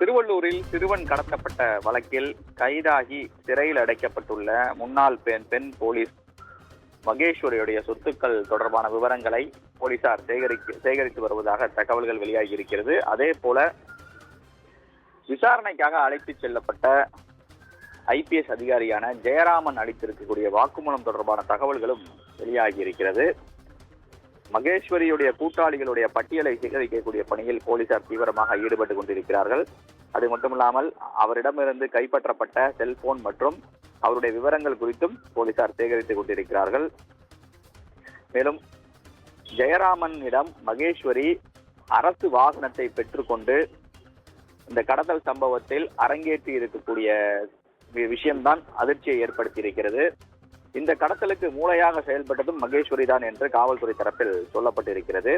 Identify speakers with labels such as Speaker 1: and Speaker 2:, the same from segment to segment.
Speaker 1: திருவள்ளூரில் சிறுவன் கடத்தப்பட்ட வழக்கில் கைதாகி சிறையில் அடைக்கப்பட்டுள்ள முன்னாள் பெண் போலீஸ் மகேஸ்வரியுடைய சொத்துக்கள் தொடர்பான விவரங்களை போலீசார் சேகரித்து வருவதாக தகவல்கள் வெளியாகி இருக்கிறது. அதே போல விசாரணைக்காக அழைத்துச் செல்லப்பட்ட IPS அதிகாரியான ஜெயராமன் அளித்திருக்கக்கூடிய வாக்குமூலம் தொடர்பான தகவல்களும் வெளியாகி இருக்கிறது. மகேஸ்வரியுடைய கூட்டாளிகளுடைய பட்டியலை சேகரிக்கக்கூடிய பணியில் போலீசார் தீவிரமாக ஈடுபட்டு கொண்டிருக்கிறார்கள். அது மட்டுமில்லாமல் அவரிடமிருந்து கைப்பற்றப்பட்ட செல்போன் மற்றும் அவருடைய விவரங்கள் குறித்தும் போலீசார் சேகரித்துக் கொண்டிருக்கிறார்கள். மேலும் ஜெயராமனிடம் மகேஸ்வரி அரசு வாகனத்தை பெற்றுக்கொண்டு இந்த கடத்தல் சம்பவத்தில் அரங்கேற்றி இருக்கக்கூடிய விஷயம்தான் அதிர்ச்சியை ஏற்படுத்தி இருக்கிறது. இந்த கடத்தலுக்கு மூளையாக செயல்பட்டதும் மகேஸ்வரி தான் என்று காவல்துறை தரப்பில் சொல்லப்பட்டிருக்கிறது.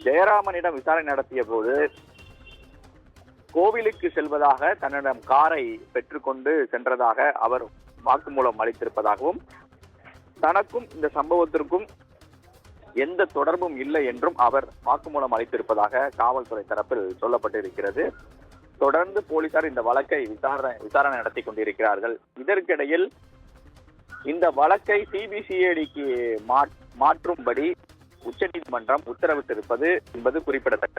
Speaker 1: ஜெயராமனிடம் விசாரணை நடத்திய போது கோவிலுக்கு செல்வதாக தன்னிடம் காரை பெற்றுக்கொண்டு சென்றதாக அவர் வாக்குமூலம் அளித்திருப்பதாகவும் தனக்கும் இந்த சம்பவத்திற்கும் எந்த தொடர்பும் இல்லை என்றும் அவர் வாக்குமூலம் அளித்திருப்பதாக காவல்துறை தரப்பில் சொல்லப்பட்டிருக்கிறது. தொடர்ந்து போலீசார் இந்த வழக்கை விசாரணை நடத்தி கொண்டிருக்கிறார்கள். இதற்கிடையில் இந்த வழக்கை CBCIDக்கு மாற்றும்படி உச்சநீதிமன்றம் உத்தரவிட்டிருப்பது என்பது குறிப்பிடத்தக்கது.